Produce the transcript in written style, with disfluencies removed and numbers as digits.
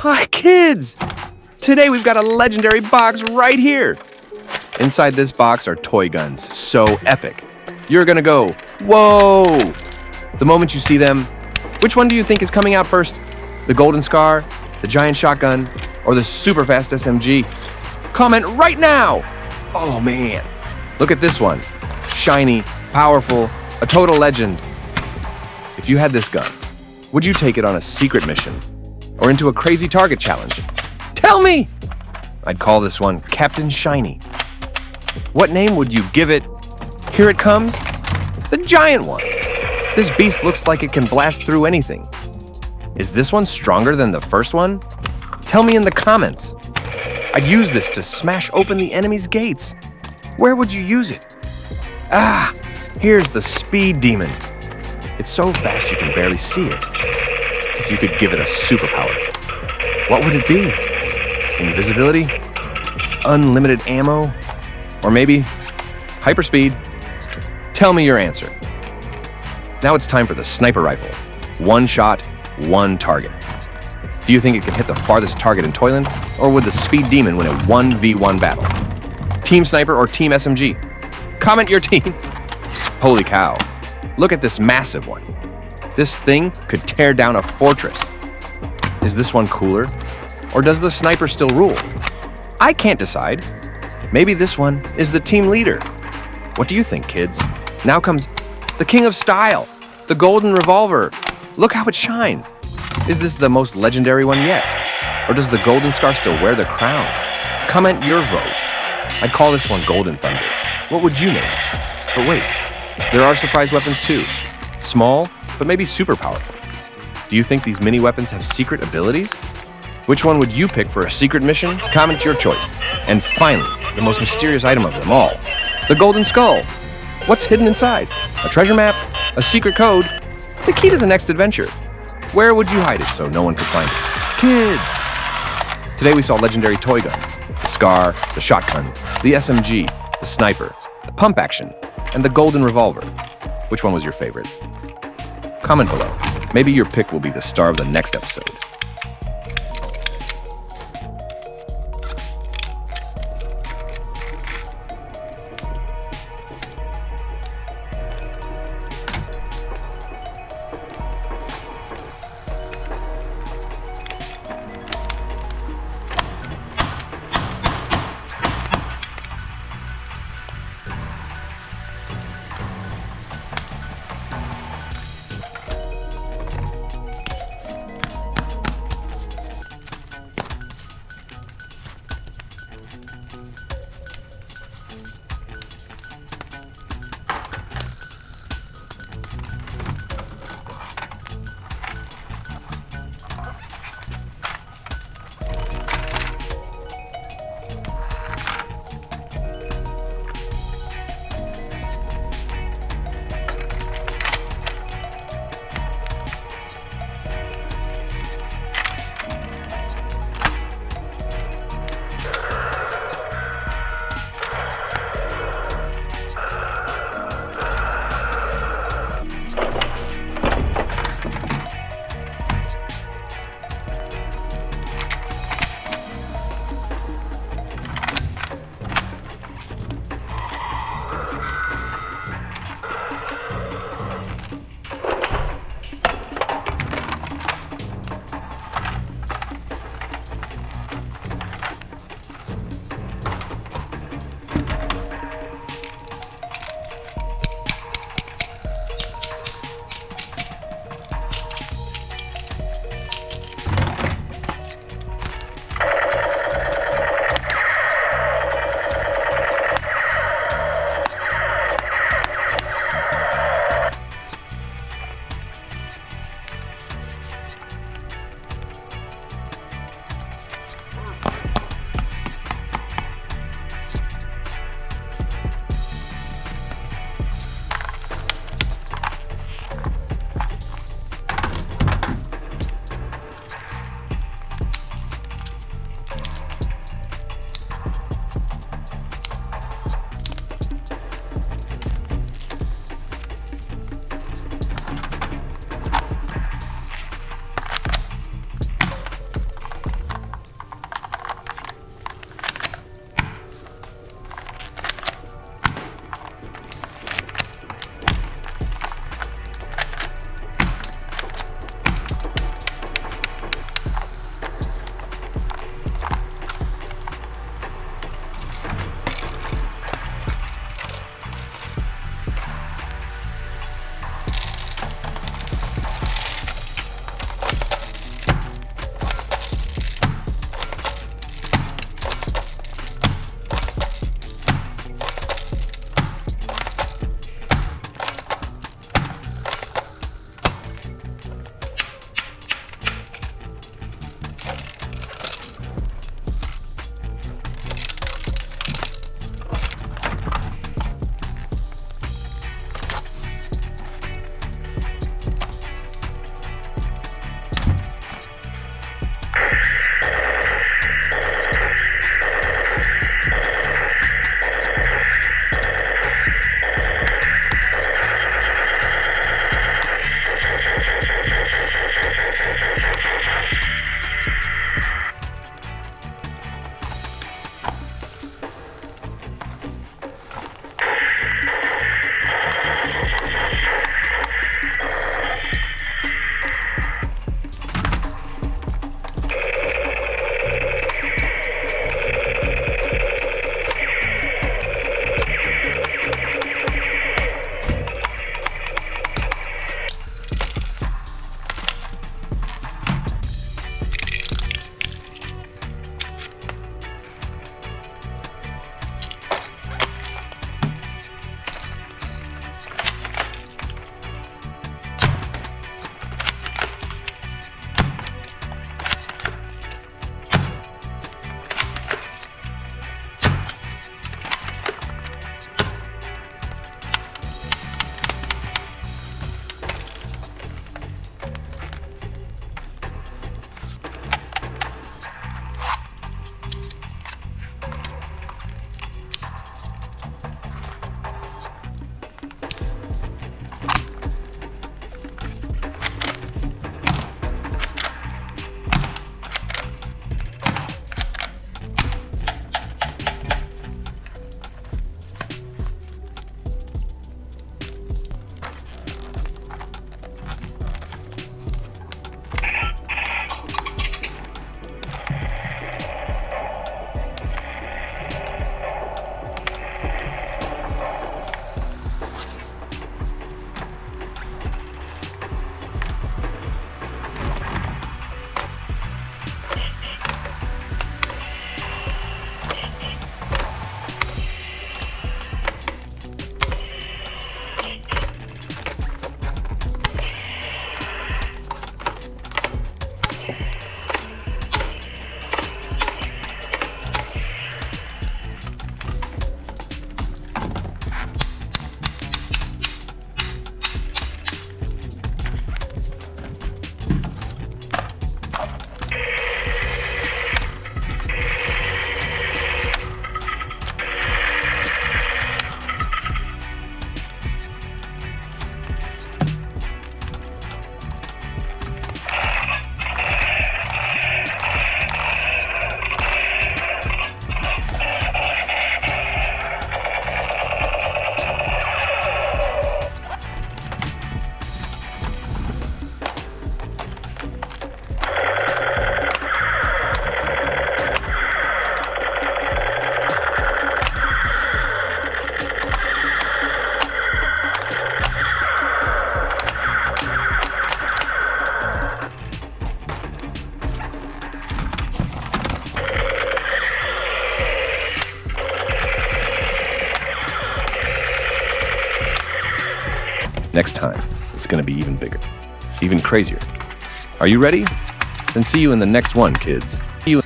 Hi, kids! Today we've got a legendary box right here. Inside this box are toy guns, so epic. You're gonna go, whoa! The moment you see them, which one do you think is coming out first? The Golden Scar, the giant shotgun, or the super fast SMG? Comment right now! Oh man, look at this one. Shiny, powerful, a total legend. If you had this gun, would you take it on a secret mission or into a crazy target challenge? Tell me! I'd call this one Captain Shiny. What name would you give it? Here it comes, the giant one. This beast looks like it can blast through anything. Is this one stronger than the first one? Tell me in the comments. I'd use this to smash open the enemy's gates. Where would you use it? Ah, here's the Speed Demon. It's so fast you can barely see it. If you could give it a superpower, what would it be? Invisibility? Unlimited ammo? Or maybe hyperspeed? Tell me your answer. Now it's time for the sniper rifle. One shot, one target. Do you think it can hit the farthest target in Toyland, or would the Speed Demon win a 1v1 battle? Team Sniper or Team SMG? Comment your team. Holy cow, look at this massive one. This thing could tear down a fortress. Is this one cooler, or does the sniper still rule? I can't decide. Maybe this one is the team leader. What do you think, kids? Now comes the king of style, the golden revolver. Look how it shines. Is this the most legendary one yet? Or does the Golden Scar still wear the crown? Comment your vote. I'd call this one Golden Thunder. What would you name it? But wait, there are surprise weapons too. Small, but maybe super powerful. Do you think these mini weapons have secret abilities? Which one would you pick for a secret mission? Comment your choice. And finally, the most mysterious item of them all, the Golden Skull. What's hidden inside? A treasure map? A secret code? The key to the next adventure. Where would you hide it so no one could find it? Kids! Today we saw legendary toy guns, the Scar, the shotgun, the SMG, the sniper, the pump action, and the golden revolver. Which one was your favorite? Comment below. Maybe your pick will be the star of the next episode. Next time, it's going to be even bigger, even crazier. Are you ready? Then see you in the next one, kids. See you in